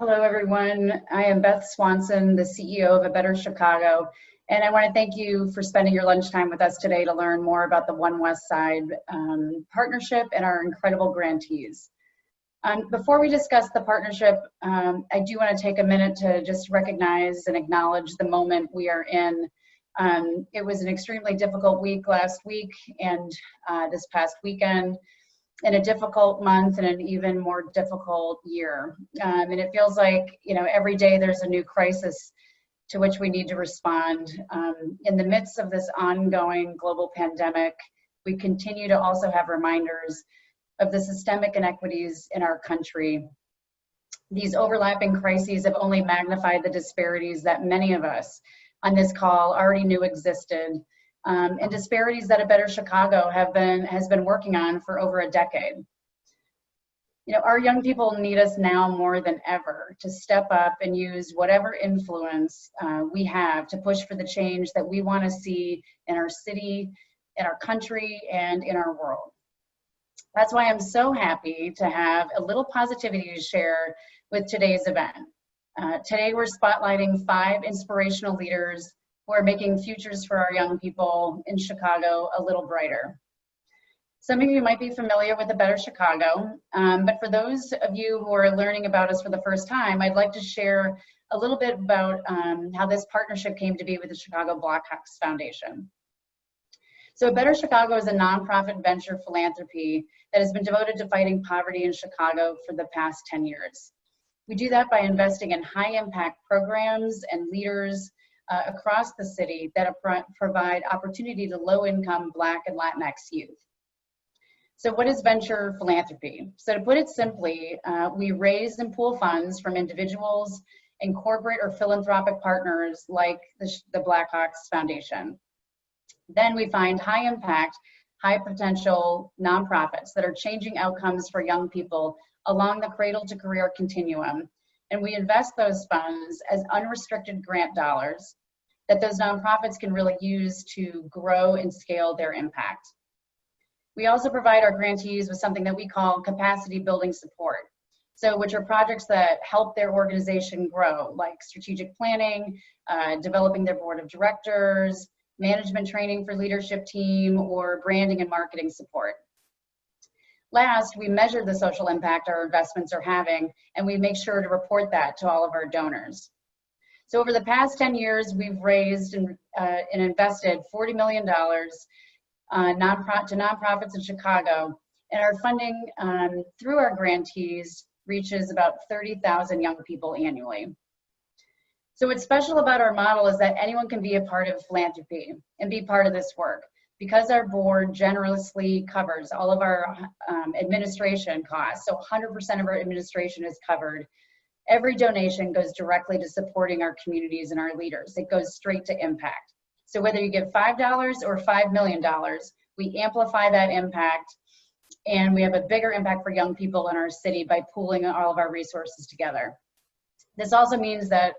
Hello, everyone. I am Beth Swanson, the CEO of A Better Chicago, and I want to thank you for spending your lunchtime with us today to learn more about the One West Side partnership and our incredible grantees. Before we discuss the partnership, I do want to take a minute to just recognize and acknowledge the moment we are in. It was an extremely difficult week last week and this past weekend, in a difficult month and an even more difficult year. And it feels like, every day there's a new crisis to which we need to respond. In the midst of this ongoing global pandemic, we continue to also have reminders of the systemic inequities in our country. These overlapping crises have only magnified the disparities that many of us on this call already knew existed, and disparities that A Better Chicago has been working on for over a decade. Our young people need us now more than ever to step up and use whatever influence we have to push for the change that we want to see in our city, in our country, and in our world. That's why I'm so happy to have a little positivity to share with today's event. Today we're spotlighting 5 inspirational leaders who are making futures for our young people in Chicago a little brighter. Some of you might be familiar with A Better Chicago, but for those of you who are learning about us for the first time, I'd like to share a little bit about how this partnership came to be with the Chicago Blackhawks Foundation. So A Better Chicago is a nonprofit venture philanthropy that has been devoted to fighting poverty in Chicago for the past 10 years. We do that by investing in high impact programs and leaders across the city that provide opportunity to low-income Black and Latinx youth. So what is venture philanthropy? So to put it simply, we raise and pool funds from individuals and corporate or philanthropic partners like the Blackhawks Foundation. Then we find high impact, high potential nonprofits that are changing outcomes for young people along the cradle to career continuum. And we invest those funds as unrestricted grant dollars that those nonprofits can really use to grow and scale their impact. We also provide our grantees with something that we call capacity building support. So which are projects that help their organization grow, like strategic planning, developing their board of directors, management training for leadership team, or branding and marketing support. Last, we measure the social impact our investments are having, and we make sure to report that to all of our donors. So over the past 10 years, we've raised and invested $40 million to nonprofits in Chicago, and our funding through our grantees reaches about 30,000 young people annually. So what's special about our model is that anyone can be a part of philanthropy and be part of this work. Because our board generously covers all of our administration costs, so 100% of our administration is covered, every donation goes directly to supporting our communities and our leaders. It goes straight to impact. So whether you give $5 or $5 million, we amplify that impact, and we have a bigger impact for young people in our city by pooling all of our resources together. This also means that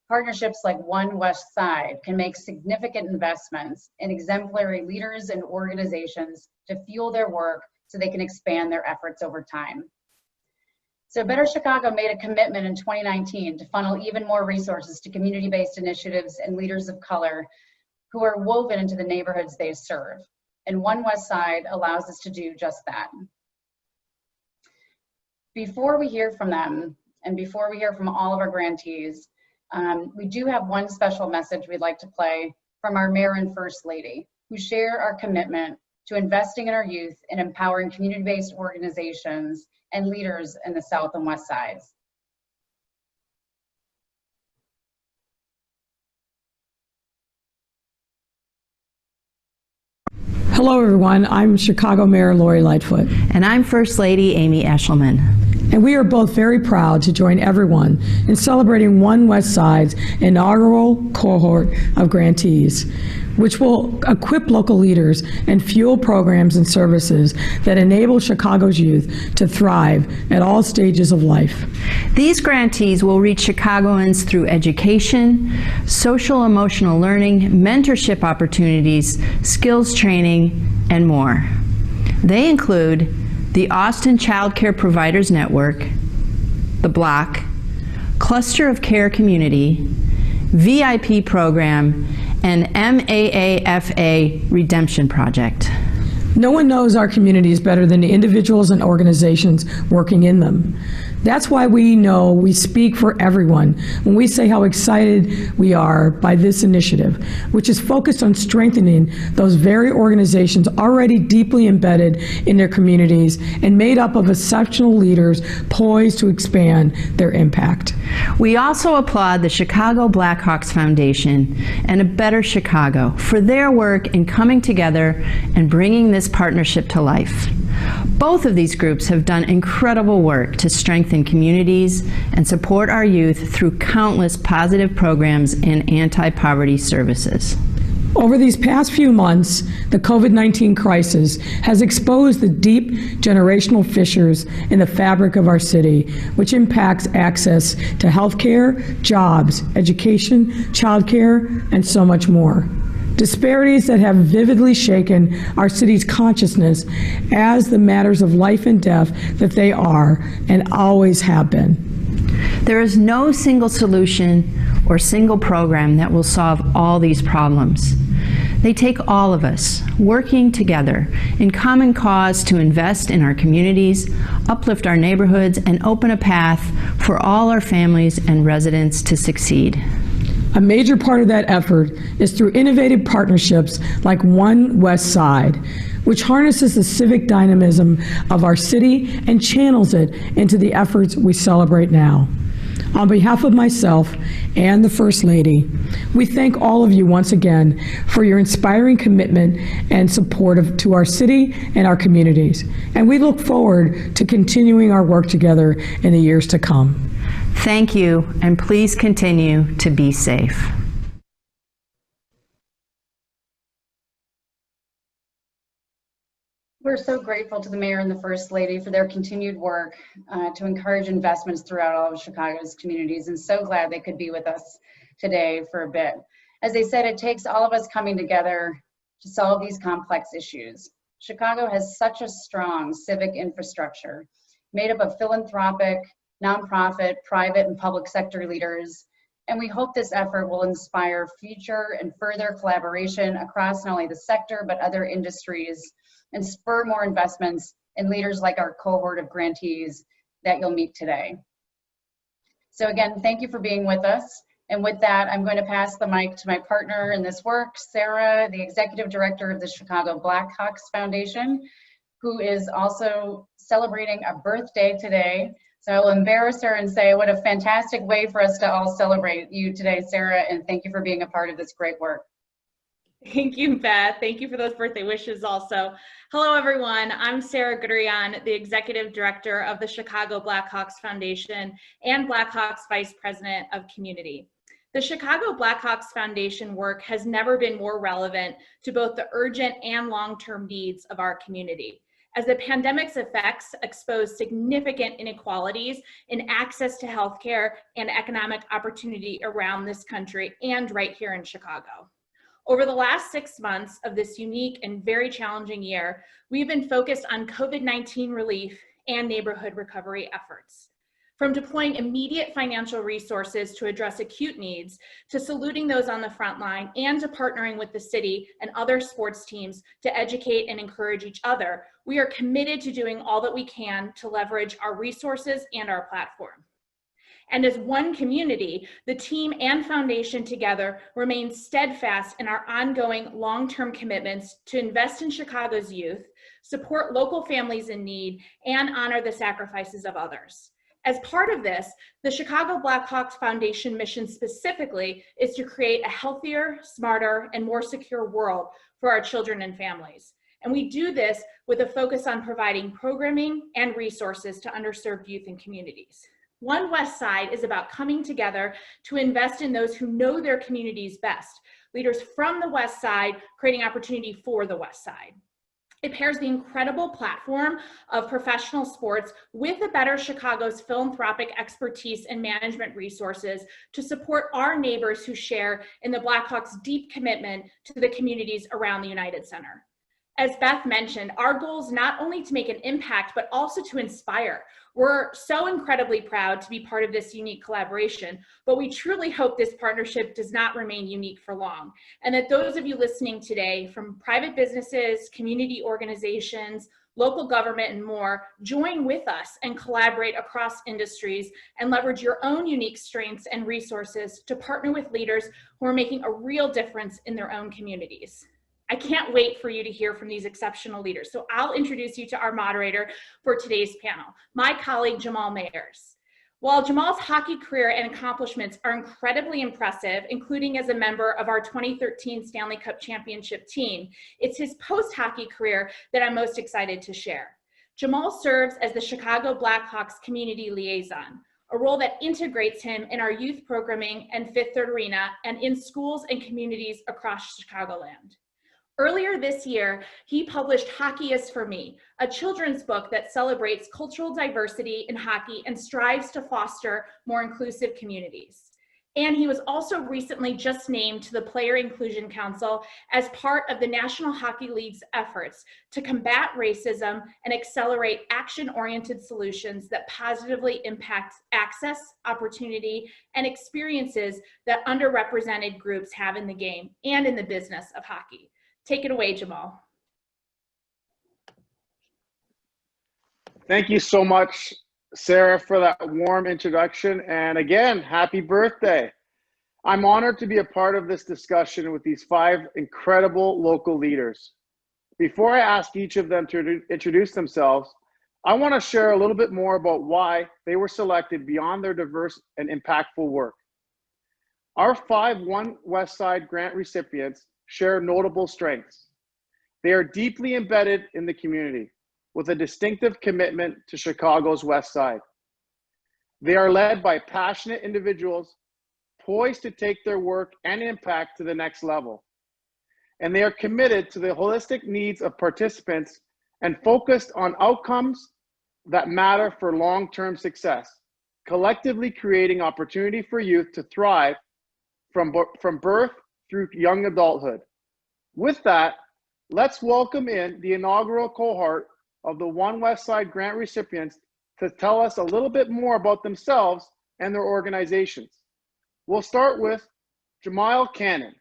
partnerships like One West Side can make significant investments in exemplary leaders and organizations to fuel their work so they can expand their efforts over time. So Better Chicago made a commitment in 2019 to funnel even more resources to community-based initiatives and leaders of color who are woven into the neighborhoods they serve. And One West Side allows us to do just that. Before we hear from them, and before we hear from all of our grantees, we do have one special message we'd like to play from our mayor and first lady, who share our commitment to investing in our youth and empowering community-based organizations and leaders in the South and West Sides. Hello everyone, I'm Chicago Mayor Lori Lightfoot. And I'm First Lady Amy Eshelman. And we are both very proud to join everyone in celebrating One West Side's inaugural cohort of grantees, which will equip local leaders and fuel programs and services that enable Chicago's youth to thrive at all stages of life. These grantees will reach Chicagoans through education, social emotional learning, mentorship opportunities, skills training, and more. They include the Austin Child Care Providers Network, the Block, cluster of care community, VIP program, and MAAFA redemption project. No one knows our communities better than the individuals and organizations working in them. That's why we know we speak for everyone when we say how excited we are by this initiative, which is focused on strengthening those very organizations already deeply embedded in their communities and made up of exceptional leaders poised to expand their impact. We also applaud the Chicago Blackhawks Foundation and A Better Chicago for their work in coming together and bringing this partnership to life. Both of these groups have done incredible work to strengthen communities and support our youth through countless positive programs and anti-poverty services. Over these past few months, the COVID-19 crisis has exposed the deep generational fissures in the fabric of our city, which impacts access to health care, jobs, education, childcare, and so much more. Disparities that have vividly shaken our city's consciousness as the matters of life and death that they are and always have been. There is no single solution or single program that will solve all these problems. They take all of us working together in common cause to invest in our communities, uplift our neighborhoods, and open a path for all our families and residents to succeed. A major part of that effort is through innovative partnerships like One West Side, which harnesses the civic dynamism of our city and channels it into the efforts we celebrate now. On behalf of myself and the First Lady, we thank all of you once again for your inspiring commitment and support to our city and our communities. And we look forward to continuing our work together in the years to come. Thank you, and please continue to be safe. We're so grateful to the Mayor and the First Lady for their continued work to encourage investments throughout all of Chicago's communities, and so glad they could be with us today for a bit. As they said, it takes all of us coming together to solve these complex issues. Chicago has such a strong civic infrastructure made up of philanthropic, nonprofit, private, and public sector leaders, and we hope this effort will inspire future and further collaboration across not only the sector but other industries and spur more investments in leaders like our cohort of grantees that you'll meet today. So again, thank you for being with us. And with that, I'm going to pass the mic to my partner in this work, Sarah, the Executive Director of the Chicago Blackhawks Foundation, who is also celebrating a birthday today. So I'll embarrass her and say, what a fantastic way for us to all celebrate you today, Sarah, and thank you for being a part of this great work. Thank you, Beth. Thank you for those birthday wishes also. Hello, everyone. I'm Sarah Guderian, the Executive Director of the Chicago Blackhawks Foundation and Blackhawks Vice President of Community. The Chicago Blackhawks Foundation work has never been more relevant to both the urgent and long-term needs of our community, as the pandemic's effects expose significant inequalities in access to healthcare and economic opportunity around this country and right here in Chicago. Over the last 6 months of this unique and very challenging year, we've been focused on COVID-19 relief and neighborhood recovery efforts. From deploying immediate financial resources to address acute needs, to saluting those on the front line, and to partnering with the city and other sports teams to educate and encourage each other, we are committed to doing all that we can to leverage our resources and our platform. And as one community, the team and foundation together remain steadfast in our ongoing long-term commitments to invest in Chicago's youth, support local families in need, and honor the sacrifices of others. As part of this, the Chicago Blackhawks Foundation mission specifically is to create a healthier, smarter, and more secure world for our children and families. And we do this with a focus on providing programming and resources to underserved youth and communities. One West Side is about coming together to invest in those who know their communities best, leaders from the West Side creating opportunity for the West Side. It pairs the incredible platform of professional sports with A Better Chicago's philanthropic expertise and management resources to support our neighbors who share in the Blackhawks' deep commitment to the communities around the United Center. As Beth mentioned, our goal is not only to make an impact, but also to inspire. We're so incredibly proud to be part of this unique collaboration, but we truly hope this partnership does not remain unique for long, and that those of you listening today from private businesses, community organizations, local government, and more join with us and collaborate across industries and leverage your own unique strengths and resources to partner with leaders who are making a real difference in their own communities. I can't wait for you to hear from these exceptional leaders. So I'll introduce you to our moderator for today's panel, my colleague, Jamal Mayers. While Jamal's hockey career and accomplishments are incredibly impressive, including as a member of our 2013 Stanley Cup Championship team, it's his post-hockey career that I'm most excited to share. Jamal serves as the Chicago Blackhawks Community Liaison, a role that integrates him in our youth programming and Fifth Third Arena and in schools and communities across Chicagoland. Earlier this year, he published Hockey is for Me, a children's book that celebrates cultural diversity in hockey and strives to foster more inclusive communities. And he was also recently just named to the Player Inclusion Council as part of the National Hockey League's efforts to combat racism and accelerate action-oriented solutions that positively impact access, opportunity, and experiences that underrepresented groups have in the game and in the business of hockey. Take it away, Jamal. Thank you so much, Sarah, for that warm introduction. And again, happy birthday. I'm honored to be a part of this discussion with these 5 incredible local leaders. Before I ask each of them to introduce themselves, I want to share a little bit more about why they were selected beyond their diverse and impactful work. Our 5 One Westside grant recipients share notable strengths. They are deeply embedded in the community with a distinctive commitment to Chicago's West Side. They are led by passionate individuals poised to take their work and impact to the next level. And they are committed to the holistic needs of participants and focused on outcomes that matter for long-term success, collectively creating opportunity for youth to thrive from birth through young adulthood. With that, let's welcome in the inaugural cohort of the One Westside grant recipients to tell us a little bit more about themselves and their organizations. We'll start with Jamal Cannon.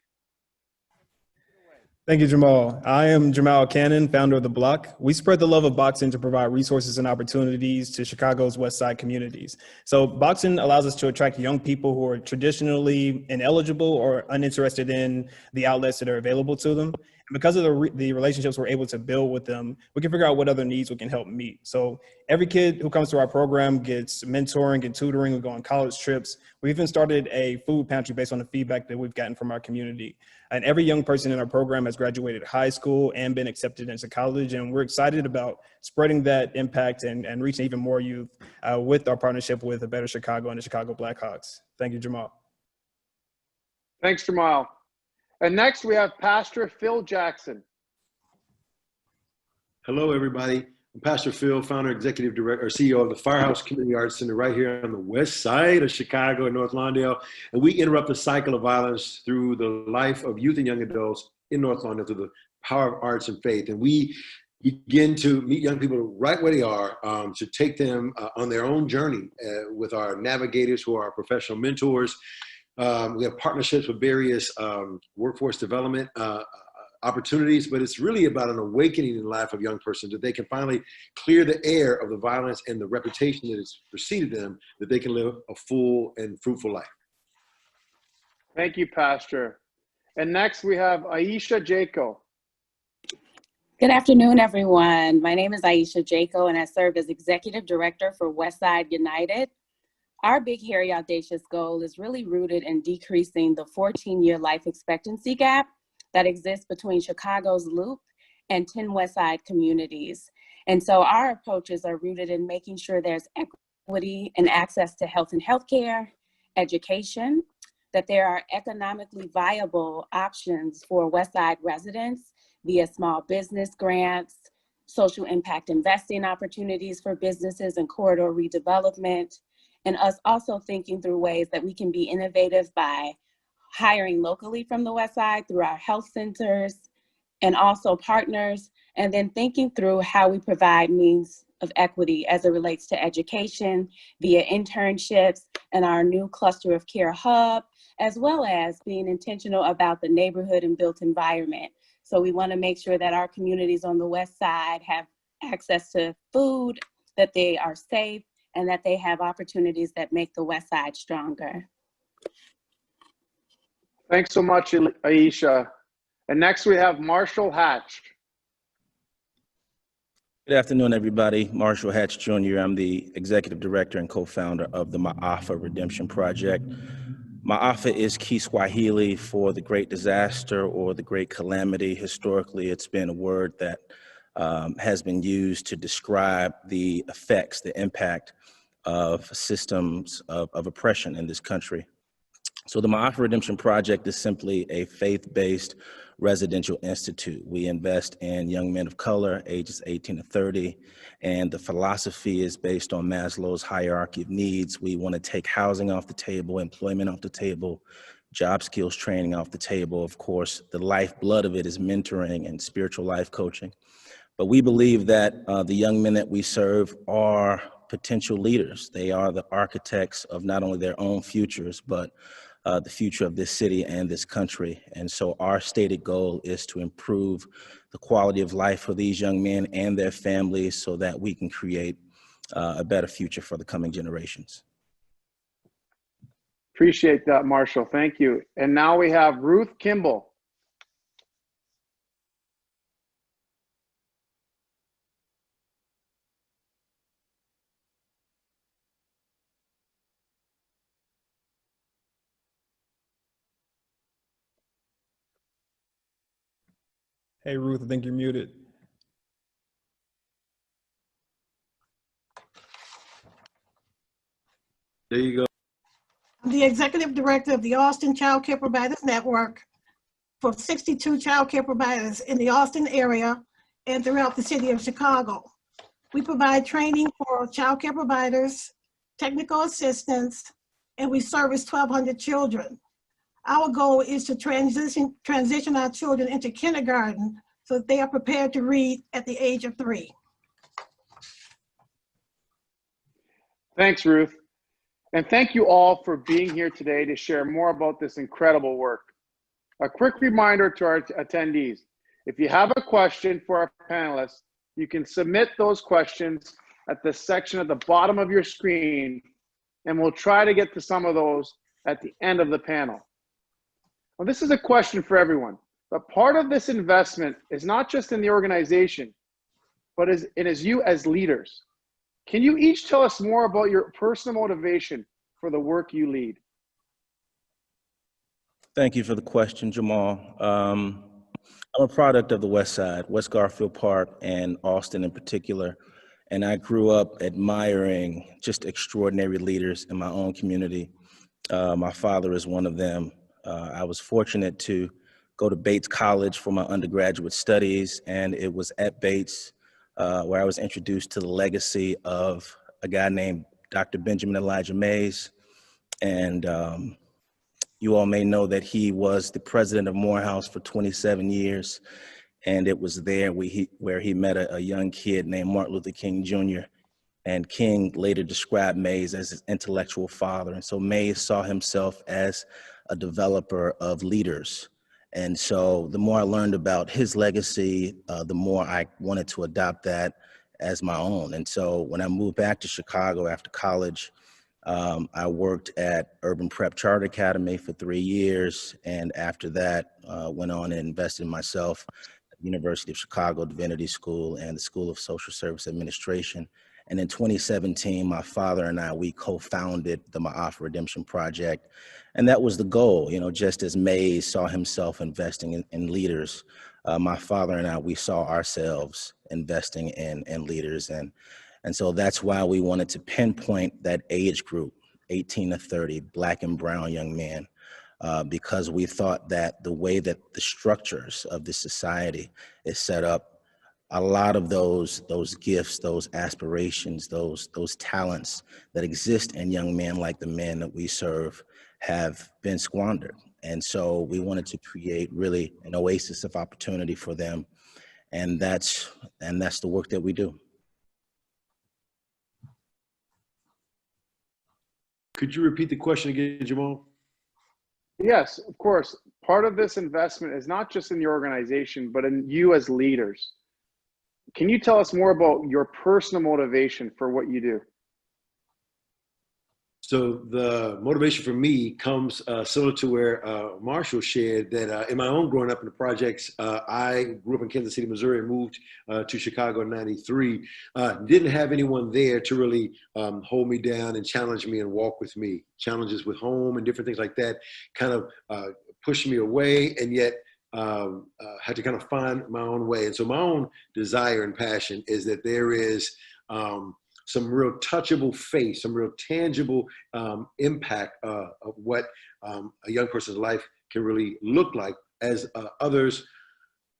Thank you, Jamal. I am Jamal Cannon, founder of The Block. We spread the love of boxing to provide resources and opportunities to Chicago's West Side communities. So boxing allows us to attract young people who are traditionally ineligible or uninterested in the outlets that are available to them. And because of the relationships we're able to build with them, we can figure out what other needs we can help meet. So every kid who comes to our program gets mentoring and tutoring. We go on college trips. We even started a food pantry based on the feedback that we've gotten from our community. And every young person in our program has graduated high school and been accepted into college. And we're excited about spreading that impact and reaching even more youth with our partnership with A Better Chicago and the Chicago Blackhawks. Thank you, Jamal. Thanks, Jamal. And next we have Pastor Phil Jackson. Hello, everybody. I'm Pastor Phil, founder, executive director, or CEO of the Firehouse Community Arts Center right here on the west side of Chicago in North Lawndale. And we interrupt the cycle of violence through the life of youth and young adults in North Lawndale through the power of arts and faith. And we begin to meet young people right where they are to take them on their own journey with our navigators who are our professional mentors. We have partnerships with various workforce development opportunities, but it's really about an awakening in the life of young persons that they can finally clear the air of the violence and the reputation that has preceded them, that they can live a full and fruitful life. Thank you, Pastor. And next we have Aisha Jaco. Good afternoon, everyone. My name is Aisha Jaco, and I serve as Executive Director for Westside United. Our big, hairy, audacious goal is really rooted in decreasing the 14-year life expectancy gap that exists between Chicago's Loop and 10 Westside communities. And so our approaches are rooted in making sure there's equity and access to health and healthcare, education, that there are economically viable options for Westside residents via small business grants, social impact investing opportunities for businesses and corridor redevelopment, and us also thinking through ways that we can be innovative by hiring locally from the West Side through our health centers and also partners, and then thinking through how we provide means of equity as it relates to education via internships and our new cluster of care hub, as well as being intentional about the neighborhood and built environment. So we want to make sure that our communities on the West Side have access to food, that they are safe, and that they have opportunities that make the West Side stronger. Thanks so much, Aisha. And next we have Marshall Hatch. Good afternoon, everybody. Marshall Hatch Jr. I'm the executive director and co-founder of the Ma'afa Redemption Project. Ma'afa is Kiswahili for the great disaster or the great calamity. Historically, it's been a word that has been used to describe the effects, the impact of systems of oppression in this country. So the Ma'afa Redemption Project is simply a faith-based residential institute. We invest in young men of color, ages 18 to 30, and the philosophy is based on Maslow's hierarchy of needs. We want to take housing off the table, employment off the table, job skills training off the table. Of course, the lifeblood of it is mentoring and spiritual life coaching. But we believe that the young men that we serve are potential leaders. They are the architects of not only their own futures, but the future of this city and this country. And so our stated goal is to improve the quality of life for these young men and their families so that we can create a better future for the coming generations. Appreciate that, Marshall. Thank you. And now we have Ruth Kimball. Hey, Ruth, I think you're muted. There you go. I'm the executive director of the Austin Child Care Providers Network for 62 child care providers in the Austin area and throughout the city of Chicago. We provide training for child care providers, technical assistance, and we service 1,200 children. Our goal is to transition our children into kindergarten so that they are prepared to read at the age of 3. Thanks, Ruth. And thank you all for being here today to share more about this incredible work. A quick reminder to our attendees, if you have a question for our panelists, you can submit those questions at the section at the bottom of your screen, and we'll try to get to some of those at the end of the panel. Well, this is a question for everyone, but part of this investment is not just in the organization, but it is you as leaders. Can you each tell us more about your personal motivation for the work you lead? Thank you for the question, Jamal. I'm a product of the West Side, West Garfield Park and Austin in particular. And I grew up admiring just extraordinary leaders in my own community. My father is one of them. I was fortunate to go to Bates College for my undergraduate studies, and it was at Bates where I was introduced to the legacy of a guy named Dr. Benjamin Elijah Mays. And you all may know that he was the president of Morehouse for 27 years. And it was there where he met a young kid named Martin Luther King Jr. And King later described Mays as his intellectual father. And so Mays saw himself as a developer of leaders. And so the more I learned about his legacy, the more I wanted to adopt that as my own. And so when I moved back to Chicago after college, I worked at Urban Prep Charter Academy for 3 years. And after that, went on and invested in myself at the University of Chicago Divinity School and the School of Social Service Administration. And in 2017, my father and I, we co-founded the Ma'afa Redemption Project. And that was the goal, you know, just as Mays saw himself investing in leaders, my father and I, we saw ourselves investing in leaders. And so that's why we wanted to pinpoint that age group, 18 to 30, Black and brown young men, because we thought that the way that the structures of this society is set up, a lot of those gifts, those aspirations, those talents that exist in young men like the men that we serve have been squandered. And so we wanted to create really an oasis of opportunity for them. And that's the work that we do. Could you repeat the question again, Jamal? Yes, of course. Part of this investment is not just in the organization, but in you as leaders. Can you tell us more about your personal motivation for what you do? So the motivation for me comes similar to where Marshall shared that in my own growing up in the projects, I grew up in Kansas City, Missouri, and moved to Chicago in '93. Didn't have anyone there to really hold me down and challenge me and walk with me. Challenges with home and different things like that kind of pushed me away, and yet had to kind of find my own way. And so my own desire and passion is that there is some real touchable face, some real tangible impact of what a young person's life can really look like as others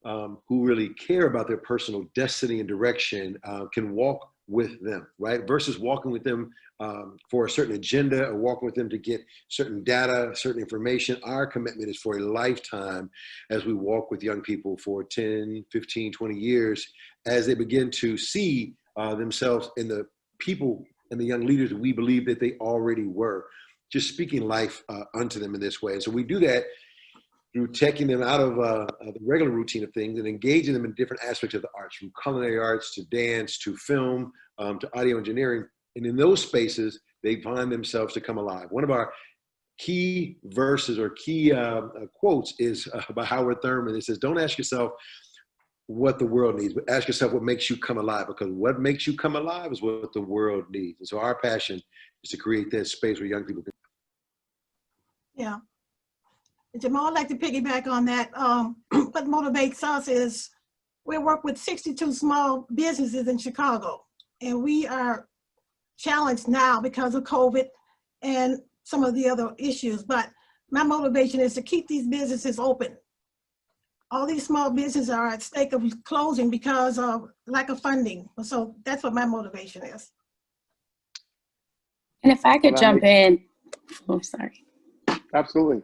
who really care about their personal destiny and direction can walk with them, right? Versus walking with them for a certain agenda or walking with them to get certain data, certain information. Our commitment is for a lifetime as we walk with young people for 10, 15, 20 years as they begin to see themselves in the people and the young leaders that we believe that they already were, just speaking life unto them in this way. And so we do that through taking them out of the regular routine of things and engaging them in different aspects of the arts, from culinary arts to dance to film to audio engineering. And in those spaces, they find themselves to come alive. One of our key verses or key quotes is by Howard Thurman. It says, don't ask yourself what the world needs, but ask yourself what makes you come alive, because what makes you come alive is what the world needs. And so our passion is to create that space where young people can. Yeah. Jamal, I'd like to piggyback on that. What motivates us is we work with 62 small businesses in Chicago, and we are challenged now because of COVID and some of the other issues. But my motivation is to keep these businesses open. All these small businesses are at stake of closing because of lack of funding. So that's what my motivation is. And if I could jump in, oh, sorry. Absolutely.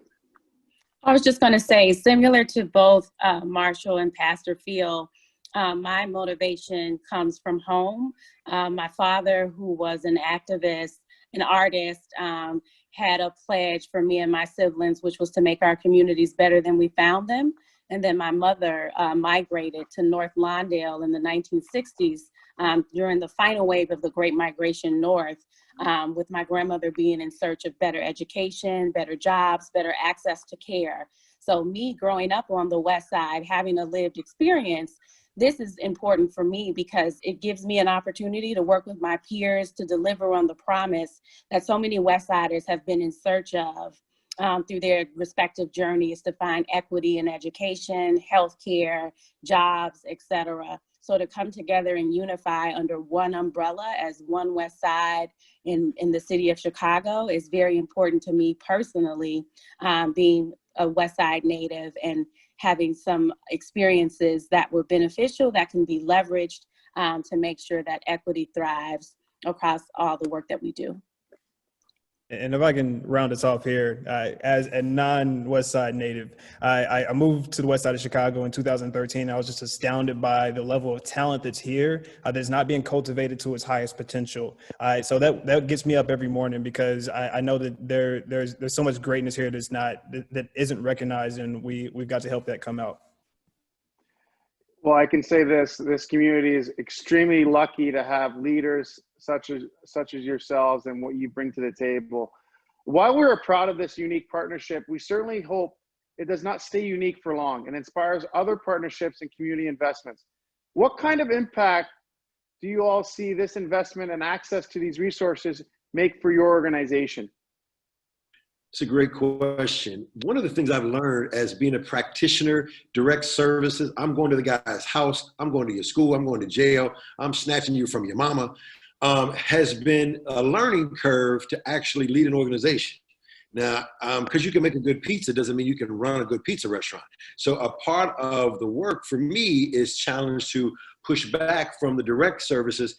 I was just going to say, similar to both Marshall and Pastor Phil, my motivation comes from home. My father, who was an activist, an artist, had a pledge for me and my siblings, which was to make our communities better than we found them. And then my mother migrated to North Lawndale in the 1960s during the final wave of the Great Migration North, with my grandmother being in search of better education, better jobs, better access to care. So me growing up on the West Side, having a lived experience, this is important for me because it gives me an opportunity to work with my peers to deliver on the promise that so many West Siders have been in search of through their respective journeys to find equity in education, healthcare, jobs, etc. So to come together and unify under one umbrella as one West Side in the city of Chicago is very important to me personally, being a West Side native and having some experiences that were beneficial that can be leveraged to make sure that equity thrives across all the work that we do. And if I can round us off here, as a non-West Side native, I moved to the West Side of Chicago in 2013. I was just astounded by the level of talent that's here, that's not being cultivated to its highest potential. So that gets me up every morning because I know that there's so much greatness here that isn't recognized, and we've got to help that come out. Well, I can say this community is extremely lucky to have leaders such as yourselves and what you bring to the table. While we're proud of this unique partnership, we certainly hope it does not stay unique for long and inspires other partnerships and community investments. What kind of impact do you all see this investment and access to these resources make for your organization? It's a great question. One of the things I've learned as being a practitioner, direct services, I'm going to the guy's house, I'm going to your school, I'm going to jail, I'm snatching you from your mama, has been a learning curve to actually lead an organization. Now, because you can make a good pizza doesn't mean you can run a good pizza restaurant. So a part of the work for me is challenged to push back from the direct services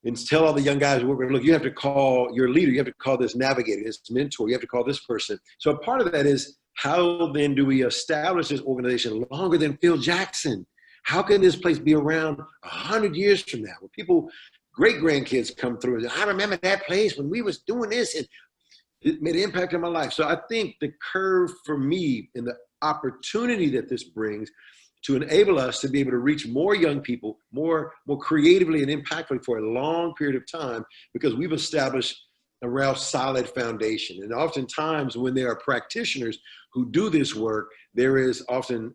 and tell all the young guys, look, you have to call your leader, you have to call this navigator, this mentor, you have to call this person. So a part of that is, how then do we establish this organization longer than Phil Jackson? How can this place be around 100 years from now? When people, great grandkids come through, I remember that place when we was doing this. And It made an impact on my life. So I think the curve for me and the opportunity that this brings to enable us to be able to reach more young people, more creatively and impactfully for a long period of time, because we've established a real solid foundation. And oftentimes when there are practitioners who do this work, there is often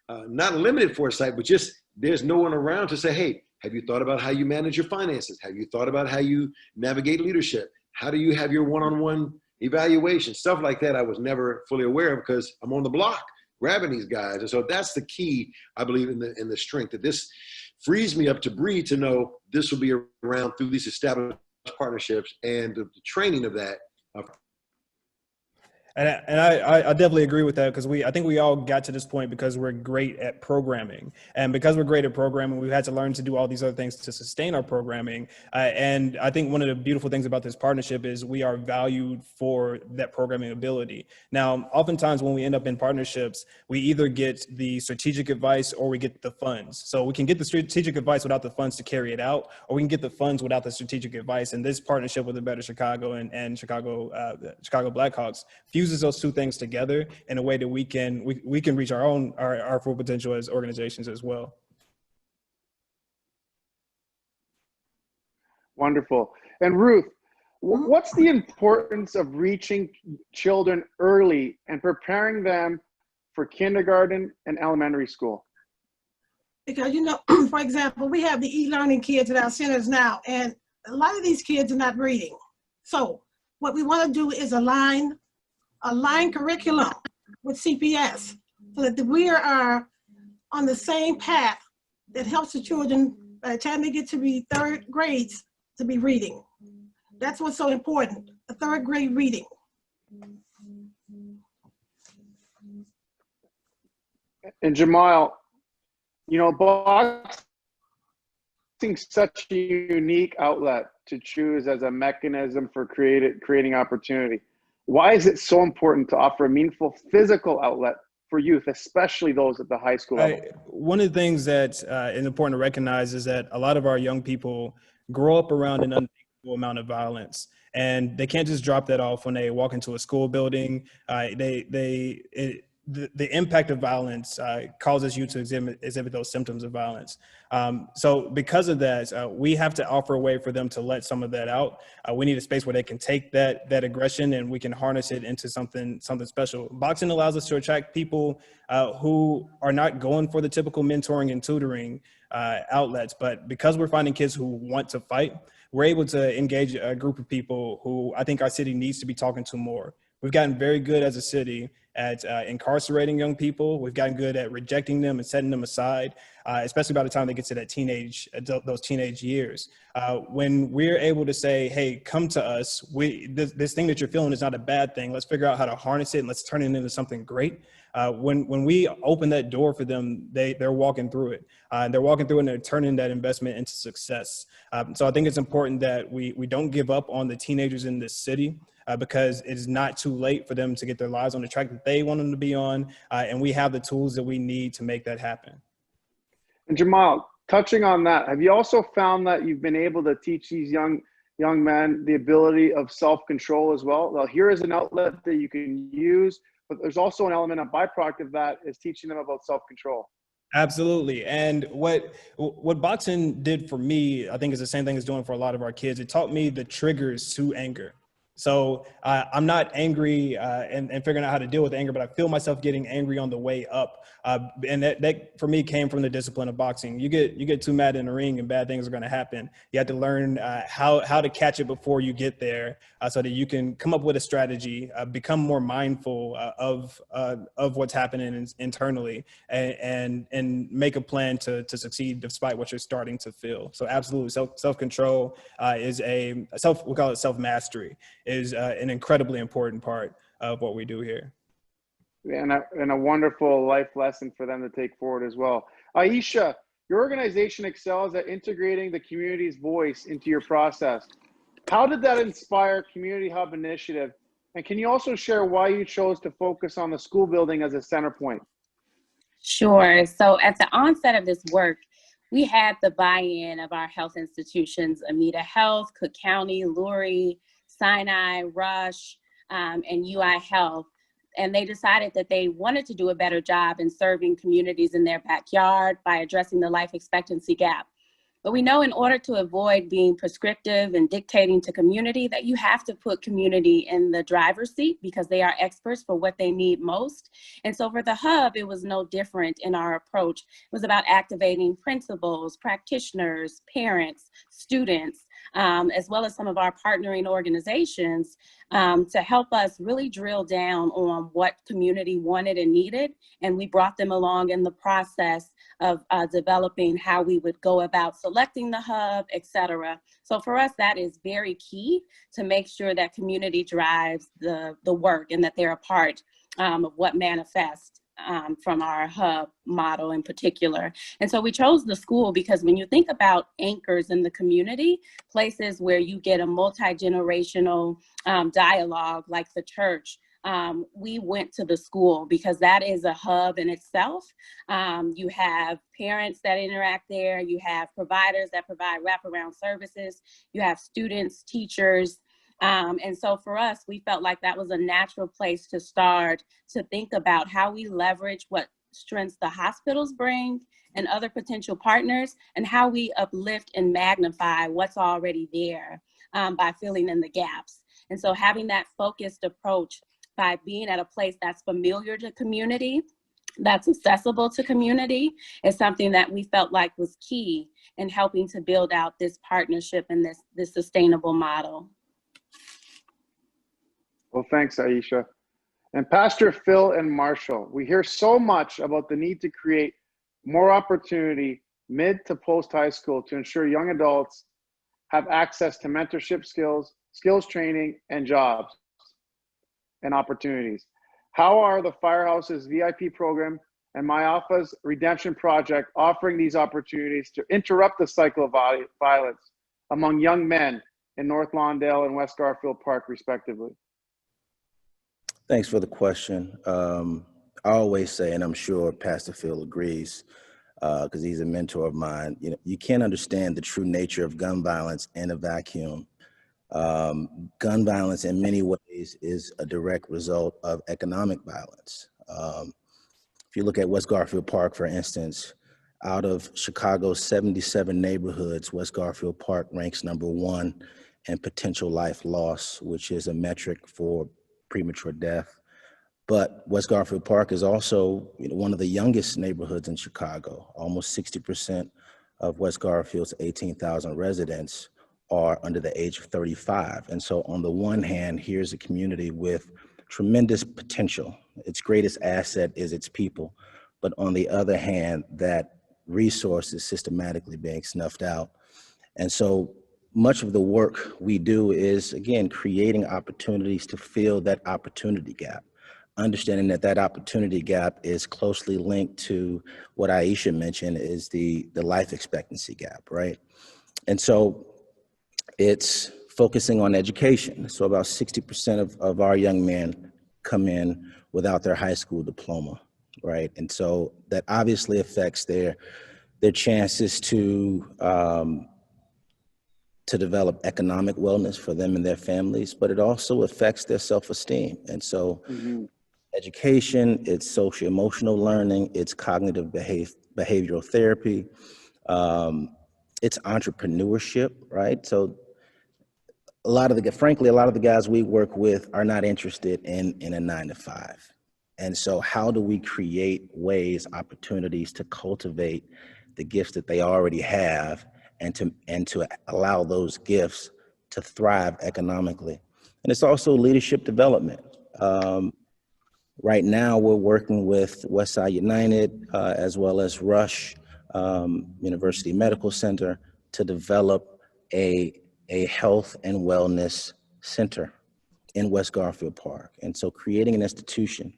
not limited foresight, but just there's no one around to say, hey, have you thought about how you manage your finances? Have you thought about how you navigate leadership? How do you have your one-on-one evaluation? Stuff like that I was never fully aware of because I'm on the block grabbing these guys. And so that's the key, I believe, in the strength, that this frees me up to breathe, to know this will be around through these established partnerships and the training of that. And I definitely agree with that, because I think we all got to this point because we're great at programming. And because we're great at programming, we've had to learn to do all these other things to sustain our programming. And I think one of the beautiful things about this partnership is we are valued for that programming ability. Now, oftentimes when we end up in partnerships, we either get the strategic advice or we get the funds. So we can get the strategic advice without the funds to carry it out, or we can get the funds without the strategic advice. And this partnership with the Better Chicago and Chicago Blackhawks fuses those two things together in a way that we can reach our full potential as organizations as well. Wonderful. And Ruth, what's the importance of reaching children early and preparing them for kindergarten and elementary school? Because, for example, we have the e-learning kids at our centers now, and a lot of these kids are not reading. So what we want to do is align curriculum with CPS so that we are on the same path that helps the children by the time they get to be third grades to be reading. That's what's so important, the third grade reading. And Jamal, boxing is such a unique outlet to choose as a mechanism for creating opportunity. Why is it so important to offer a meaningful physical outlet for youth, especially those at the high school level? One of the things that is important to recognize is that a lot of our young people grow up around an unthinkable amount of violence, and they can't just drop that off when they walk into a school building. The impact of violence causes you to exhibit those symptoms of violence. So because of that, we have to offer a way for them to let some of that out. We need a space where they can take that aggression and we can harness it into something special. Boxing allows us to attract people who are not going for the typical mentoring and tutoring outlets, but because we're finding kids who want to fight, we're able to engage a group of people who I think our city needs to be talking to more. We've gotten very good as a city at incarcerating young people. We've gotten good at rejecting them and setting them aside, especially by the time they get to those teenage years. When we're able to say, hey, come to us, this thing that you're feeling is not a bad thing. Let's figure out how to harness it and let's turn it into something great. When we open that door for them, they're walking through it. They're walking through it and they're turning that investment into success. So I think it's important that we don't give up on the teenagers in this city. Because it is not too late for them to get their lives on the track that they want them to be on, and we have the tools that we need to make that happen. And Jamal, touching on that, have you also found that you've been able to teach these young men the ability of self-control as well? Well, here is an outlet that you can use, but there's also an element, a byproduct of that is teaching them about self-control. Absolutely. And what boxing did for me, I think is the same thing as doing for a lot of our kids. It taught me the triggers to anger. So I'm not angry and figuring out how to deal with anger, but I feel myself getting angry on the way up. And that for me came from the discipline of boxing. You get too mad in the ring and bad things are going to happen. You have to learn how to catch it before you get there so that you can come up with a strategy, become more mindful of what's happening internally and make a plan to succeed despite what you're starting to feel. So absolutely, self-control is we call it self-mastery. Is an incredibly important part of what we do here. And a wonderful life lesson for them to take forward as well. Aisha, your organization excels at integrating the community's voice into your process. How did that inspire Community Hub Initiative? And can you also share why you chose to focus on the school building as a center point? Sure. So at the onset of this work, we had the buy-in of our health institutions, Amita Health, Cook County, Lurie, Sinai, Rush, and UI Health. And they decided that they wanted to do a better job in serving communities in their backyard by addressing the life expectancy gap. But we know in order to avoid being prescriptive and dictating to community that you have to put community in the driver's seat because they are experts for what they need most. And so for the hub, it was no different in our approach. It was about activating principals, practitioners, parents, students, as well as some of our partnering organizations to help us really drill down on what community wanted and needed. And we brought them along in the process of developing how we would go about selecting the hub, et cetera. So for us, that is very key to make sure that community drives the work and that they're a part of what manifests from our hub model in particular. And so we chose the school because when you think about anchors in the community, places where you get a multi-generational dialogue like the church, we went to the school because that is a hub in itself. You have parents that interact there, you have providers that provide wraparound services, you have students, teachers. And so for us, we felt like that was a natural place to start to think about how we leverage what strengths the hospitals bring and other potential partners, and how we uplift and magnify what's already there by filling in the gaps. And so having that focused approach by being at a place that's familiar to community, that's accessible to community, is something that we felt like was key in helping to build out this partnership and this sustainable model. Well, thanks, Aisha. And Pastor Phil and Marshall, we hear so much about the need to create more opportunity mid to post high school to ensure young adults have access to mentorship skills training, and jobs and opportunities. How are the Firehouse's VIP program and My Alpha's Redemption Project offering these opportunities to interrupt the cycle of violence among young men in North Lawndale and West Garfield Park, respectively? Thanks for the question. I always say, and I'm sure Pastor Phil agrees, because he's a mentor of mine, you can't understand the true nature of gun violence in a vacuum. Gun violence in many ways is a direct result of economic violence. If you look at West Garfield Park, for instance, out of Chicago's 77 neighborhoods, West Garfield Park ranks #1 in potential life loss, which is a metric for premature death. But West Garfield Park is also one of the youngest neighborhoods in Chicago. Almost 60% of West Garfield's 18,000 residents are under the age of 35. And so on the one hand, here's a community with tremendous potential. Its greatest asset is its people. But on the other hand, that resource is systematically being snuffed out. And so much of the work we do is, again, creating opportunities to fill that opportunity gap, understanding that that opportunity gap is closely linked to what Aisha mentioned is the life expectancy gap, right? And so it's focusing on education. So about 60% of our young men come in without their high school diploma, right? And so that obviously affects their chances to develop economic wellness for them and their families, but it also affects their self-esteem. And so education, it's socio-emotional learning, it's cognitive behavioral therapy, it's entrepreneurship, right? So frankly, a lot of the guys we work with are not interested in a 9-to-5. And so how do we create ways, opportunities to cultivate the gifts that they already have and to allow those gifts to thrive economically? And it's also leadership development. Right now, we're working with Westside United as well as Rush University Medical Center to develop a health and wellness center in West Garfield Park. And so creating an institution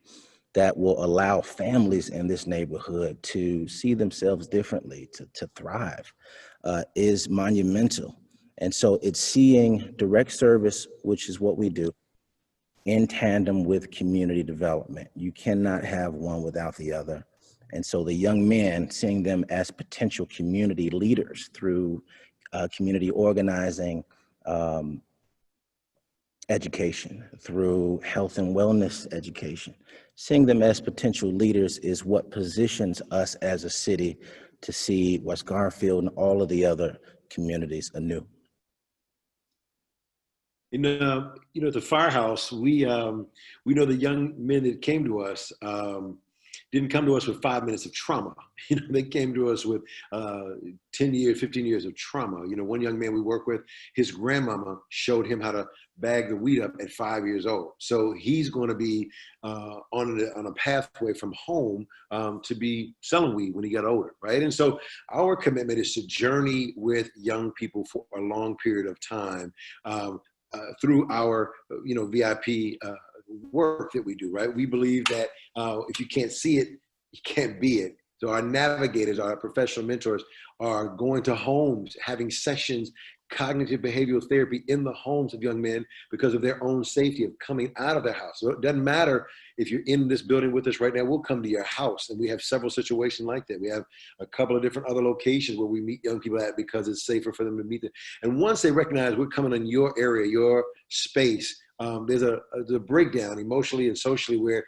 that will allow families in this neighborhood to see themselves differently, to thrive, is monumental. And so it's seeing direct service, which is what we do, in tandem with community development. You cannot have one without the other. And so the young men, seeing them as potential community leaders through community organizing, education, through health and wellness education. Seeing them as potential leaders is what positions us as a city to see West Garfield and all of the other communities anew. At the firehouse, we know the young men that came to us didn't come to us with 5 minutes of trauma. They came to us with 10 years, 15 years of trauma. One young man we work with, his grandmama showed him how to bag the weed up at 5 years old. So he's going to be on a pathway from home to be selling weed when he got older, right? And so our commitment is to journey with young people for a long period of time through our, VIP work that we do, right? We believe that if you can't see it, you can't be it. So our navigators, our professional mentors are going to homes, having sessions, cognitive behavioral therapy in the homes of young men because of their own safety of coming out of their house. So it doesn't matter if you're in this building with us right now, we'll come to your house. And we have several situations like that. We have a couple of different other locations where we meet young people at because it's safer for them to meet them. And once they recognize we're coming in your area, your space, there's a breakdown emotionally and socially where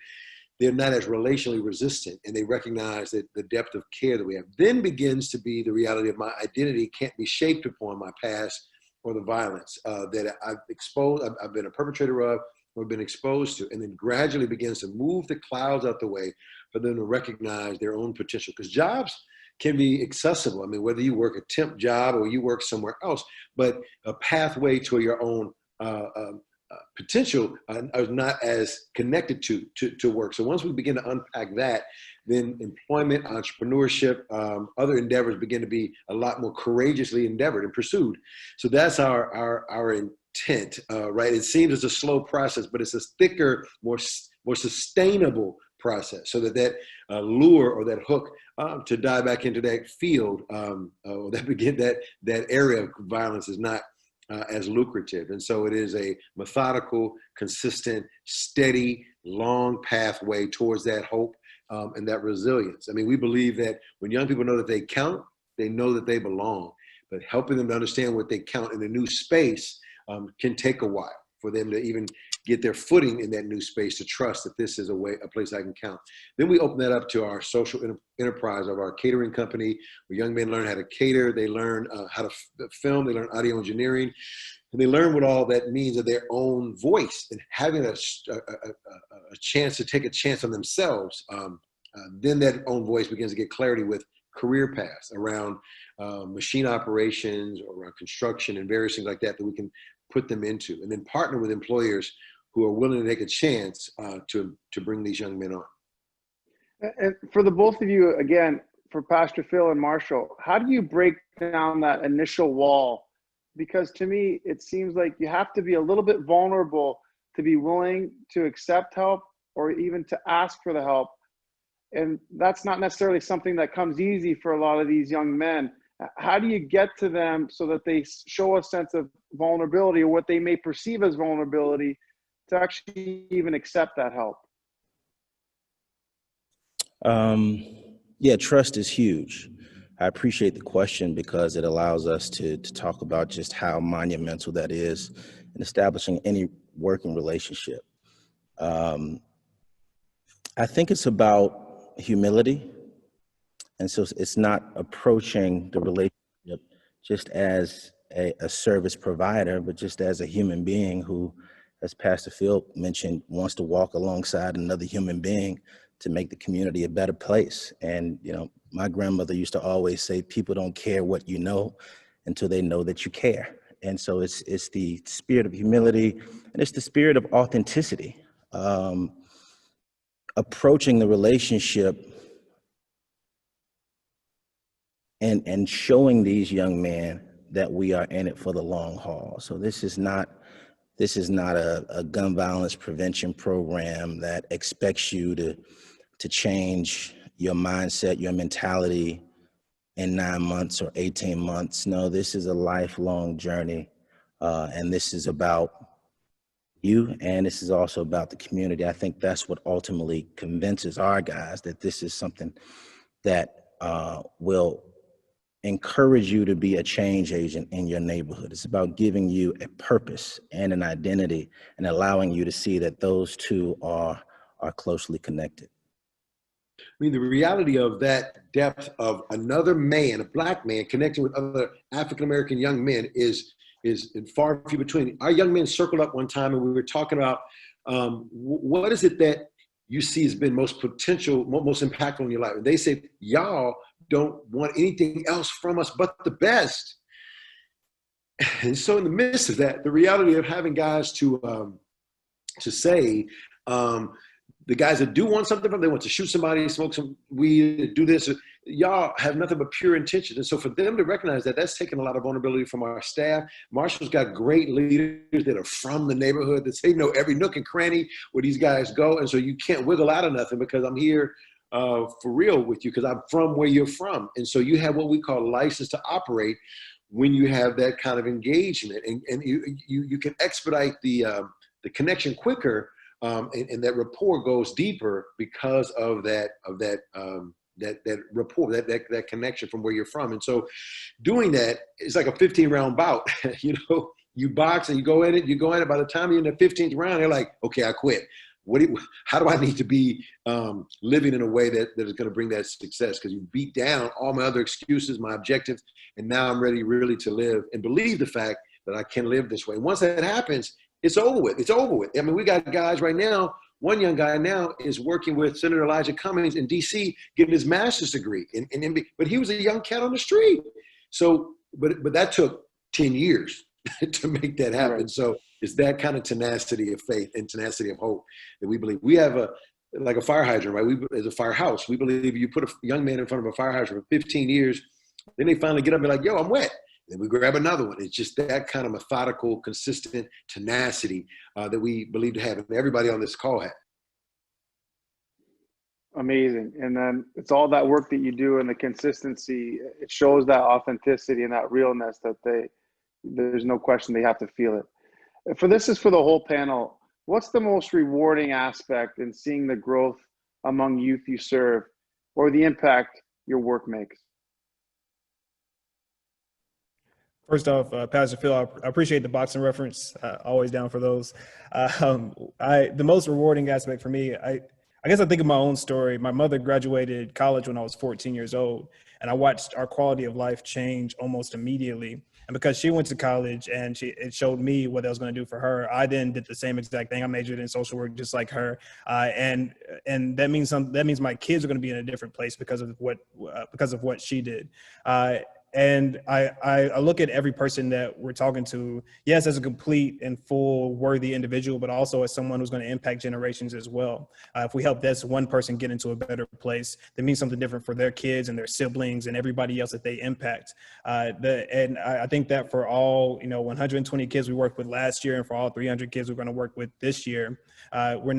they're not as relationally resistant and they recognize that the depth of care that we have. Then begins to be the reality of my identity can't be shaped upon my past or the violence that I've been a perpetrator of or been exposed to, and then gradually begins to move the clouds out the way for them to recognize their own potential. Because jobs can be accessible. I mean, whether you work a temp job or you work somewhere else, but a pathway to your own potential are not as connected to work. So once we begin to unpack that, then employment, entrepreneurship, other endeavors begin to be a lot more courageously endeavored and pursued. So that's our intent, right? It seems it's a slow process, but it's a thicker, more sustainable process, so that lure or that hook to dive back into that field, or that area of violence is not as lucrative. And so it is a methodical, consistent, steady, long pathway towards that hope and that resilience. I mean, we believe that when young people know that they count, they know that they belong, but helping them to understand what they count in a new space can take a while for them to even get their footing in that new space, to trust that this is a place I can count. Then we open that up to our social enterprise of our catering company, where young men learn how to cater, they learn how to film, they learn audio engineering, and they learn what all that means of their own voice and having a chance to take a chance on themselves. Then that own voice begins to get clarity with career paths around machine operations or around construction and various things like that we can put them into, and then partner with employers who are willing to take a chance to bring these young men on. And for the both of you, again, for Pastor Phil and Marshall, how do you break down that initial wall? Because to me, it seems like you have to be a little bit vulnerable to be willing to accept help or even to ask for the help. And that's not necessarily something that comes easy for a lot of these young men. How do you get to them so that they show a sense of vulnerability or what they may perceive as vulnerability to actually even accept that help? Yeah, trust is huge. I appreciate the question because it allows us to talk about just how monumental that is in establishing any working relationship. I think it's about humility. And so it's not approaching the relationship just as a service provider, but just as a human being who, as Pastor Phil mentioned, wants to walk alongside another human being to make the community a better place. And, my grandmother used to always say, people don't care what you know until they know that you care. And so it's the spirit of humility and it's the spirit of authenticity. Approaching the relationship and showing these young men that we are in it for the long haul. So this is not a gun violence prevention program that expects you to change your mindset, your mentality in 9 months or 18 months. No, this is a lifelong journey. And this is about you, and this is also about the community. I think that's what ultimately convinces our guys that this is something that will encourage you to be a change agent in your neighborhood. It's about giving you a purpose and an identity and allowing you to see that those two are closely connected. I mean, the reality of that depth of another man, a Black man, connecting with other African-American young men is far and few between. Our young men circled up one time and we were talking about what is it that you see has been most potential, most impactful in your life? And they say, y'all don't want anything else from us but the best. And so in the midst of that, the reality of having guys to say, the guys that do want something from them, they want to shoot somebody, smoke some weed, do this, y'all have nothing but pure intention. And so for them to recognize that, that's taken a lot of vulnerability from our staff. Marshall's got great leaders that are from the neighborhood that they know every nook and cranny where these guys go. And so you can't wiggle out of nothing because I'm here for real with you because I'm from where you're from. And so you have what we call license to operate when you have that kind of engagement, and you can expedite the connection quicker, and that rapport goes deeper because of that rapport, that connection from where you're from. And so doing that is like a 15-round bout. You box and you go in it. By the time you're in the 15th round, they're like, okay, I quit. How do I need to be living in a way that is going to bring that success? Because you beat down all my other excuses, my objectives, and now I'm ready really to live and believe the fact that I can live this way. Once that happens, it's over with. It's over with. I mean, we got guys right now. One young guy now is working with Senator Elijah Cummings in D.C. getting his master's degree. But he was a young cat on the street. So, but that took 10 years to make that happen. Right. So it's that kind of tenacity of faith and tenacity of hope that we believe. We have like a fire hydrant, right? As a firehouse, we believe you put a young man in front of a fire hydrant for 15 years, then they finally get up and be like, yo, I'm wet. Then we grab another one. It's just that kind of methodical, consistent tenacity that we believe to have, and everybody on this call had. Amazing. And then it's all that work that you do and the consistency. It shows that authenticity and that realness that there's no question they have to feel it. This is for the whole panel. What's the most rewarding aspect in seeing the growth among youth you serve, or the impact your work makes? First off, Pastor Phil, I appreciate the boxing reference. Always down for those. The most rewarding aspect for me, I guess I think of my own story. My mother graduated college when I was 14 years old, and I watched our quality of life change almost immediately. And because she went to college and it showed me what I was going to do for her, I then did the same exact thing. I majored in social work just like her, and that means my kids are going to be in a different place because of what she did. And I look at every person that we're talking to, yes, as a complete and full worthy individual, but also as someone who's going to impact generations as well. If we help this one person get into a better place, that means something different for their kids and their siblings and everybody else that they impact. And I think that for all 120 kids we worked with last year, and for all 300 kids we're going to work with this year, we're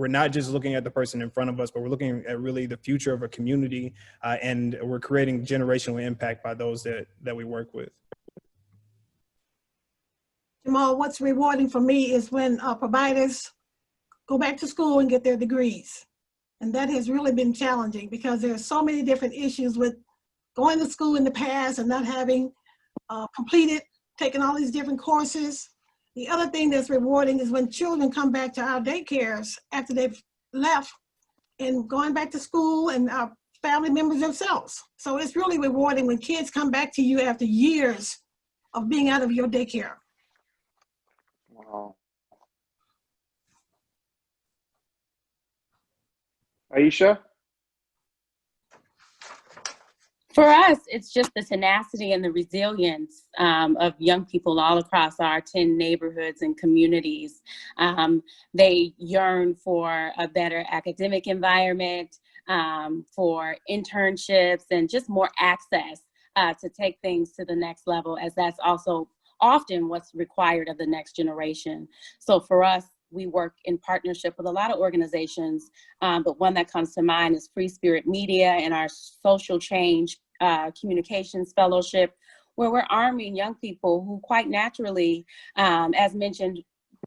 not just looking at the person in front of us, but we're looking at really the future of a community, and we're creating generational impact by those that we work with. Jamal, what's rewarding for me is when providers go back to school and get their degrees. And that has really been challenging because there's so many different issues with going to school in the past and not having completed, taking all these different courses. The other thing that's rewarding is when children come back to our daycares after they've left and going back to school, and our family members themselves. So it's really rewarding when kids come back to you after years of being out of your daycare. Wow. Aisha? For us, it's just the tenacity and the resilience of young people all across our 10 neighborhoods and communities. They yearn for a better academic environment, for internships, and just more access to take things to the next level, as that's also often what's required of the next generation. So for us, we work in partnership with a lot of organizations, but one that comes to mind is Free Spirit Media and our Social Change Communications Fellowship, where we're arming young people who quite naturally, as mentioned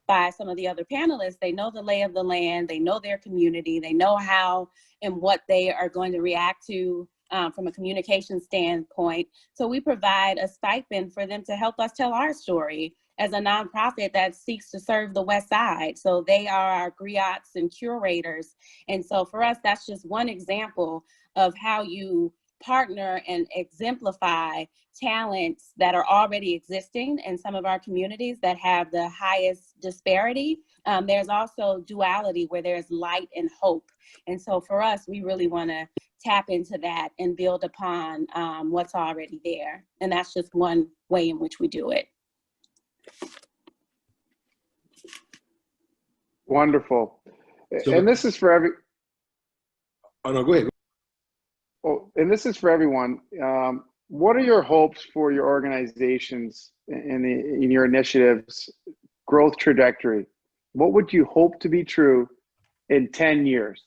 by some of the other panelists, they know the lay of the land, they know their community, they know how and what they are going to react to from a communication standpoint. So we provide a stipend for them to help us tell our story as a nonprofit that seeks to serve the West Side. So they are our griots and curators. And so for us, that's just one example of how you partner and exemplify talents that are already existing in some of our communities that have the highest disparity. There's also duality where there's light and hope. And so for us, we really want to tap into that and build upon what's already there. And that's just one way in which we do it. Wonderful. So- And this is for every. Oh, no, go ahead. Oh, and this is for everyone. What are your hopes for your organizations in your initiatives growth trajectory? What would you hope to be true in 10 years?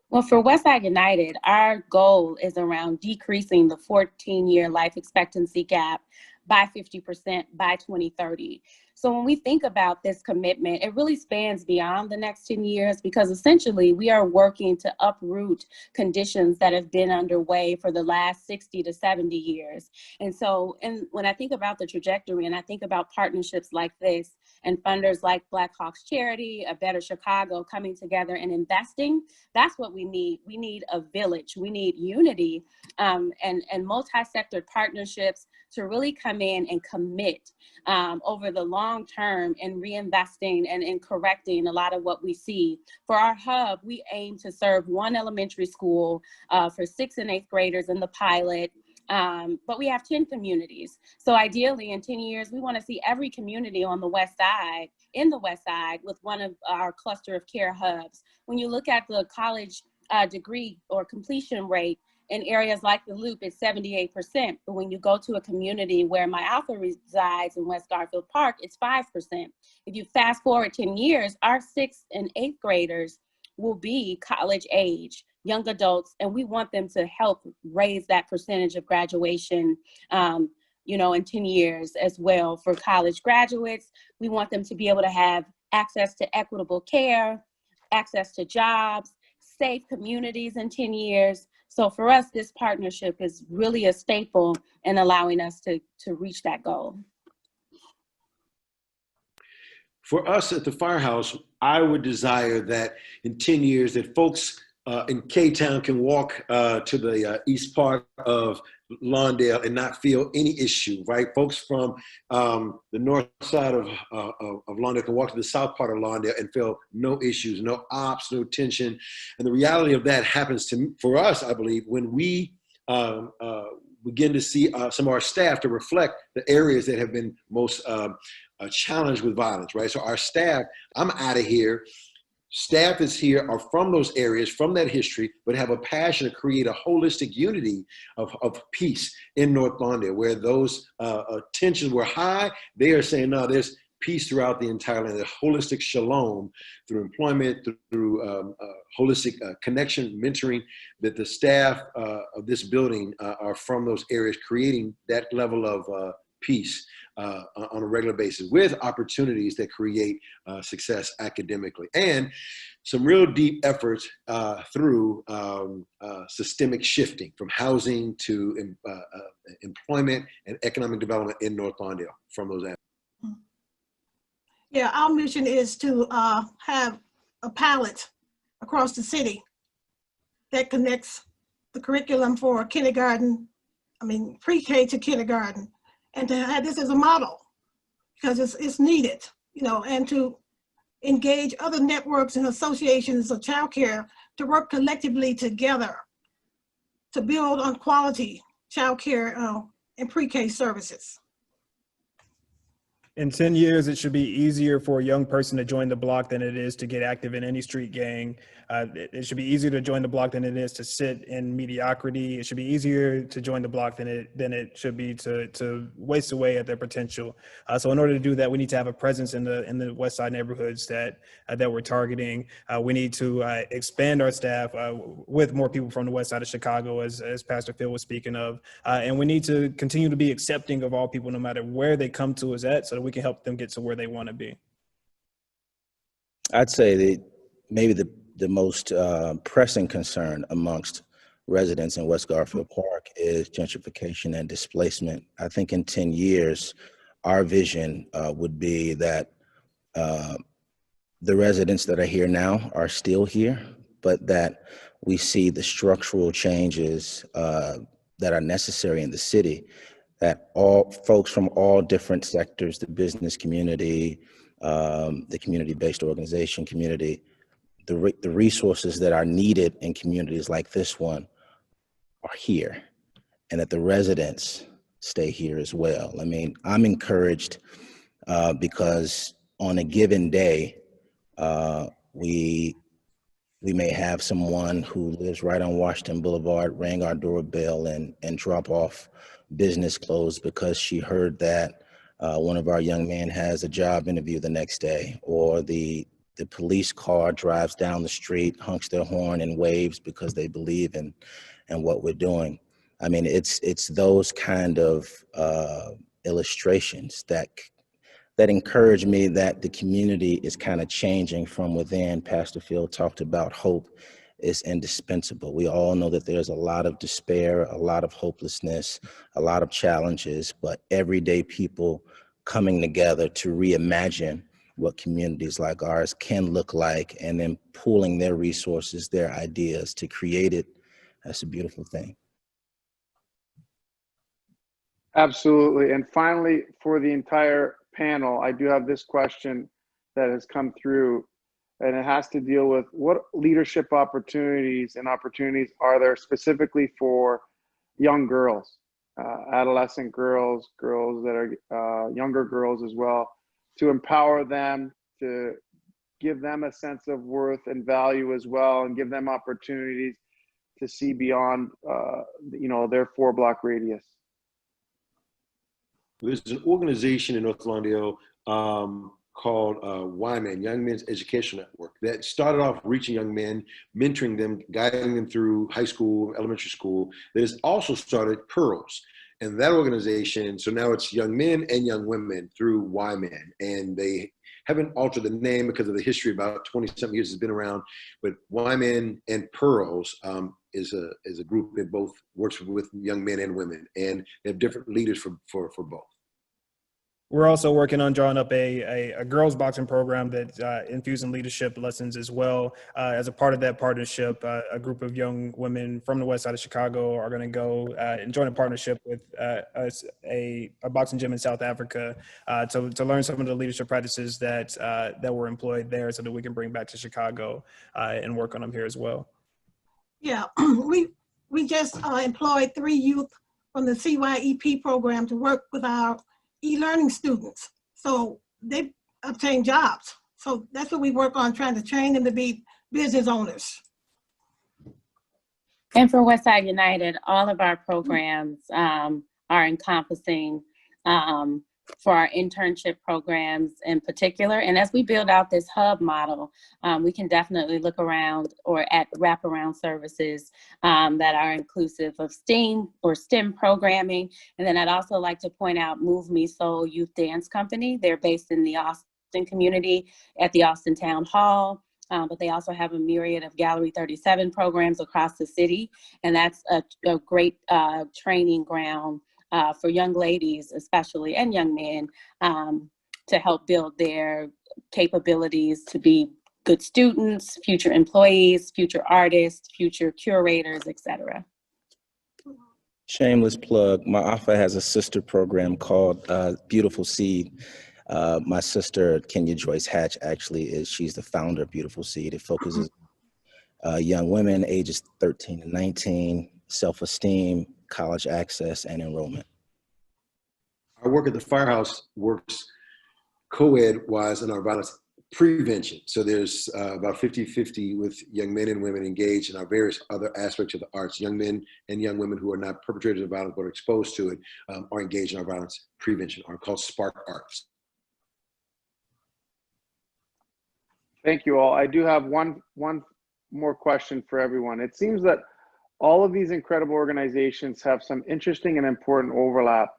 Well, for Westside United, our goal is around decreasing the 14-year life expectancy gap by 50% by 2030. So when we think about this commitment, it really spans beyond the next 10 years because essentially we are working to uproot conditions that have been underway for the last 60 to 70 years. And so when I think about the trajectory and I think about partnerships like this and funders like Blackhawks Charity, A Better Chicago coming together and investing, that's what we need. We need a village. We need unity and multi-sector partnerships to really come in and commit over the long term in reinvesting and in correcting a lot of what we see. For our hub, we aim to serve one elementary school for 6th and 8th graders in the pilot, but we have 10 communities. So ideally in 10 years, we want to see every community on the West Side, in the West Side, with one of our cluster of care hubs. When you look at the college degree or completion rate, in areas like the Loop, it's 78%. But when you go to a community where my alpha resides in West Garfield Park, it's 5%. If you fast forward 10 years, our 6th and 8th graders will be college age, young adults, and we want them to help raise that percentage of graduation, in 10 years as well. For college graduates, we want them to be able to have access to equitable care, access to jobs, safe communities in 10 years. So for us, this partnership is really a staple in allowing us to reach that goal. For us at the Firehouse, I would desire that in 10 years that folks in K-Town can walk to the east part of Lawndale and not feel any issue, right? Folks from the north side of Lawndale can walk to the south part of Lawndale and feel no issues, no ops, no tension. And the reality of that happens for us, I believe, when we begin to see some of our staff to reflect the areas that have been most challenged with violence, right? So our staff, I'm out of here. Staff is here are from those areas, from that history, but have a passion to create a holistic unity of peace in North Lawndale, where those tensions were high. They are saying, no, there's peace throughout the entire land, the holistic shalom through employment, through holistic connection, mentoring, that the staff of this building are from those areas, creating that level of peace on a regular basis with opportunities that create success academically and some real deep efforts through systemic shifting from housing to employment and economic development in North Lawndale from those aspects. Yeah, our mission is to have a palette across the city that connects the curriculum for pre-K to kindergarten, and to have this as a model because it's needed, and to engage other networks and associations of childcare to work collectively together to build on quality childcare and pre-K services. In 10 years, it should be easier for a young person to join the block than it is to get active in any street gang. It should be easier to join the block than it is to sit in mediocrity. It should be easier to join the block than it should be to waste away at their potential. So in order to do that, we need to have a presence in the West Side neighborhoods that we're targeting. We need to expand our staff with more people from the West Side of Chicago, as Pastor Phil was speaking of. And we need to continue to be accepting of all people, no matter where they come to us at, so that we can help them get to where they want to be. I'd say that maybe the most pressing concern amongst residents in West Garfield Park is gentrification and displacement. I think in 10 years, our vision would be that the residents that are here now are still here, but that we see the structural changes that are necessary in the city, that all folks from all different sectors, the business community, the community-based organization community, the resources that are needed in communities like this one are here, and that the residents stay here as well. I mean, I'm encouraged because on a given day, we may have someone who lives right on Washington Boulevard ring our doorbell and drop off business clothes because she heard that one of our young men has a job interview the next day, or the police car drives down the street, honks their horn and waves because they believe in what we're doing. I mean, it's those kind of illustrations that encourage me that the community is kind of changing from within. Pastor Phil talked about hope is indispensable. We all know that there's a lot of despair, a lot of hopelessness, a lot of challenges, but everyday people coming together to reimagine what communities like ours can look like, and then pooling their resources, their ideas to create it. That's a beautiful thing. Absolutely. And finally, for the entire panel, I do have this question that has come through, and it has to deal with what leadership opportunities are there specifically for young girls, adolescent girls, girls that are younger girls as well, to empower them, to give them a sense of worth and value as well, and give them opportunities to see beyond their 4-block radius. There's an organization in North Lawndale called Wyman, Young Men's Education Network, that started off reaching young men, mentoring them, guiding them through high school, elementary school. That has also started Pearls. And that organization, so now it's young men and young women through Wyman. And they haven't altered the name because of the history, about 20-something years it's been around. But Wyman and Pearls is a group that both works with young men and women, and they have different leaders for both. We're also working on drawing up a girls boxing program that infusing leadership lessons as well. As a part of that partnership, a group of young women from the west side of Chicago are going to go and join a partnership with a boxing gym in South Africa to learn some of the leadership practices that were employed there, so that we can bring back to Chicago and work on them here as well. Yeah, we just employed 3 youth from the CYEP program to work with our e-learning students. So they obtain jobs. So that's what we work on, trying to train them to be business owners. And for Westside United, all of our programs are encompassing for our internship programs in particular. And as we build out this hub model, we can definitely look around or at wraparound services that are inclusive of STEAM or STEM programming. And then I'd also like to point out Move Me Soul Youth Dance Company. They're based in the Austin community at the Austin Town Hall. But they also have a myriad of Gallery 37 programs across the city. And that's a great training ground for young ladies, especially, and young men, to help build their capabilities to be good students, future employees, future artists, future curators, etc. Shameless plug. My office has a sister program called Beautiful Seed. My sister, Kenya Joyce Hatch, she's the founder of Beautiful Seed. It focuses on young women ages 13 to 19, self-esteem, college access, and enrollment. Our work at the Firehouse works co-ed wise in our violence prevention. So there's about 50-50 with young men and women engaged in our various other aspects of the arts. Young men and young women who are not perpetrators of violence but are exposed to it are engaged in our violence prevention, are called Spark Arts. Thank you all. I do have one more question for everyone. It seems that all of these incredible organizations have some interesting and important overlap.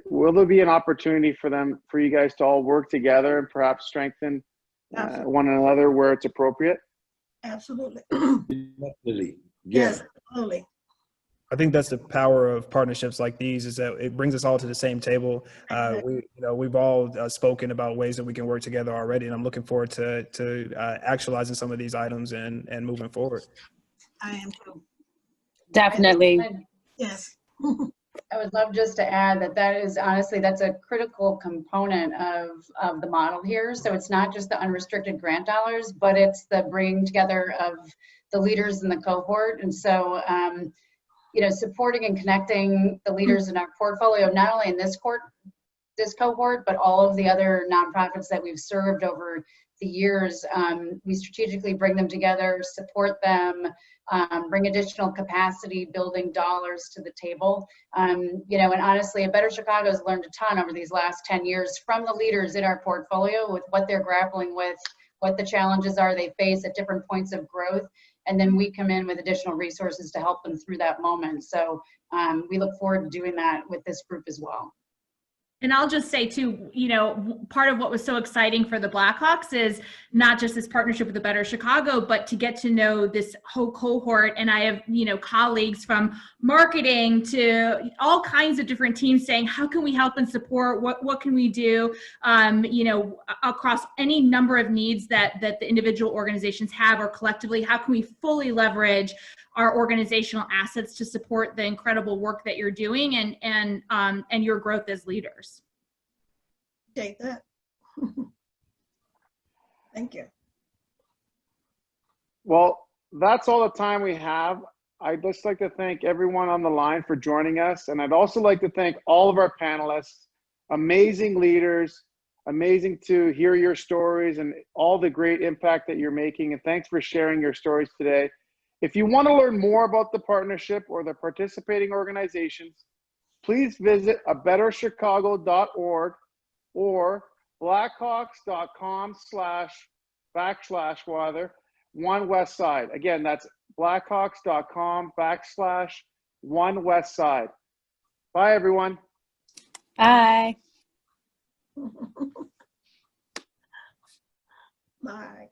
Will there be an opportunity for you guys to all work together and perhaps strengthen one another where it's appropriate? Absolutely. Definitely. Yes. Absolutely. I think that's the power of partnerships like these, is that it brings us all to the same table. We've all spoken about ways that we can work together already, and I'm looking forward to actualizing some of these items and moving forward. I am too. Definitely. Yes. I would love just to add that is honestly, that's a critical component of the model here. So it's not just the unrestricted grant dollars, but it's the bringing together of the leaders in the cohort. And so, supporting and connecting the leaders in our portfolio, not only in this cohort, but all of the other nonprofits that we've served over the years. We strategically bring them together, support them, bring additional capacity building dollars to the table. And honestly, A Better Chicago has learned a ton over these last 10 years from the leaders in our portfolio with what they're grappling with, what the challenges are they face at different points of growth. And then we come in with additional resources to help them through that moment. So we look forward to doing that with this group as well. And I'll just say too, part of what was so exciting for the Blackhawks is not just this partnership with A Better Chicago, but to get to know this whole cohort. And I have, colleagues from marketing to all kinds of different teams saying, how can we help and support? What can we do, across any number of needs that the individual organizations have, or collectively, how can we fully leverage our organizational assets to support the incredible work that you're doing and your growth as leaders. Take that. Thank you. Well, that's all the time we have. I'd just like to thank everyone on the line for joining us. And I'd also like to thank all of our panelists, amazing leaders, amazing to hear your stories and all the great impact that you're making. And thanks for sharing your stories today. If you want to learn more about the partnership or the participating organizations, please visit abetterchicago.org or blackhawks.com//One West Side. Again, that's blackhawks.com/One West Side. Bye, everyone. Bye. Bye.